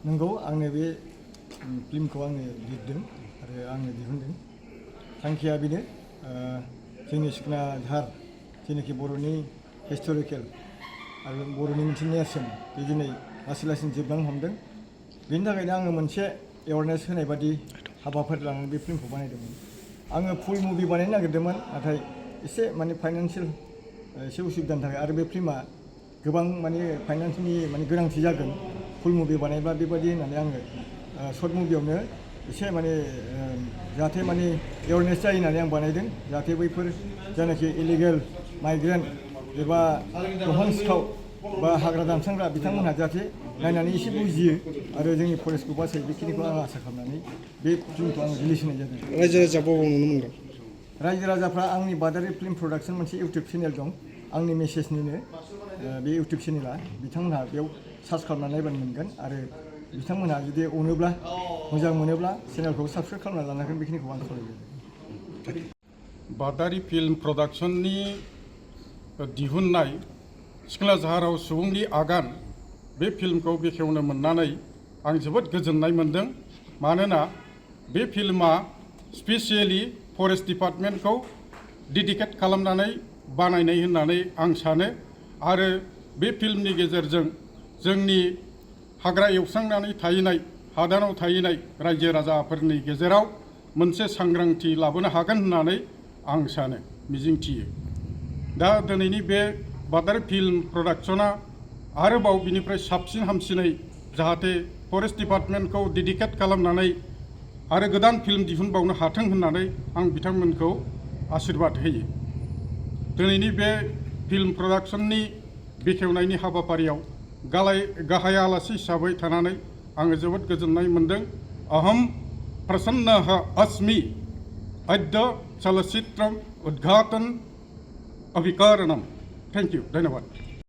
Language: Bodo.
नंगौ आंनो बे फिल्मखौ आङो लिरदों आरो आङो दिहुनदों। थांखिया बेनो जोंनि सिखना जाहार जेनाखि बर'नि हिस्ट'रिकेल आरो बर'नि मोनसे नेरसोन बे दिनै लासै लासै जोबलांनो हमदों। बेनि थाखायनो आङो मोनसे एवारनेस होनाय बादि हाबाफारि लानानै बे फिल्मखौ बानायदोंमोन। आङो फुल मुभि बानायनो नागिरदोंमोन, नाथाय एसे माने फाइनान्सियेल एसे उसुबिदानि थाखाय आरो बे फिल्मा गोबां माने फाइनान्सनि माने गोनांथि जागोन फुल मुभि बानायब्ला बेबायदि होननानै आङो शर्ट मुभियावनो एसे माने जाहाथे माने एवारनेस जायो होननानै आं बानायदों, जाहाथे बैफोर जायनाखि इलिगेल माइग्रेन्ट एबा दंफां सिखाव बा हाग्रा दानस्रांग्रा बिथांमोनहा जाहाथे नायनानै एसे बुजियो आरो जोंनि फरेस्टखौ बासायो, बेखिनिखौ आं आसा खालामनानै बे फिल्मखौ आं रिलिज होनाय जादों। रायजो राजा बबाव नुनो मोनगोन? रायजो राजाफ्रा आंनि बादारि फिल्म प्रडाक्सन मोनसे इउटुब चेनेल दं, आंनि मेसेजनिनो बे इउटुब चेनेला, बिथांमोनहा बेयाव सार्च खालामनानै नायबानो मोनगोन आरो बिथांमोनहा जुदि अनोब्ला मोजां मोनोब्ला चेनेलखौ साबस्क्राइब खालामना लानो हागोन, बेखिनिखौ आं खावलायबाय। बादारि फिल्म प्रडाक्शननि दिहुननाय सिखना जाहाराव सुबुंनि आगान बे फिल्मखौ बेखेवनो मोननानै आं जोबोद गोजोननाय मोनदों। मानोना बे फिल्मा स्पेसियेलि फरेस्ट डिपार्टमेन्टखौ डेडिकेट खालामनानै बानायनाय होननानै आं सानो आरो बे फिल्मनि गेजेरजों जोंनि हाग्रा एवस्रांनानै थाहैनाय हादानाव थाहैनाय रायजो राजाफोरनि गेजेराव मोनसे सांग्रांथि लाबोनो हागोन होननानै आं सानो, मिजिंथियो। दा दिनैनि बे बादारि फिल्म प्रडाक्शना आरोबाव बिनिफ्राय साबसिन हामसिनै जाहाथे फरेस्ट डिपार्टमेन्टखौ डेडिकेट खालामनानै आरो गोदान फिल्म दिहुनबावनो हाथों होननानै आं बिथांमोनखौ आशीर्बाद होयो। दिनैनि बे फिल्म प्रडाक्शननि बेखेवनायनि हाबाफारियाव गाहाय आलासि हिसाबै थानानै आङो जोबोद गोजोननाय मोनदों। अहम प्रसन्नः अस्मि अद्य चलचित्रम उद्घाटन अभिकरणम। थैंक यू, धन्यवाद।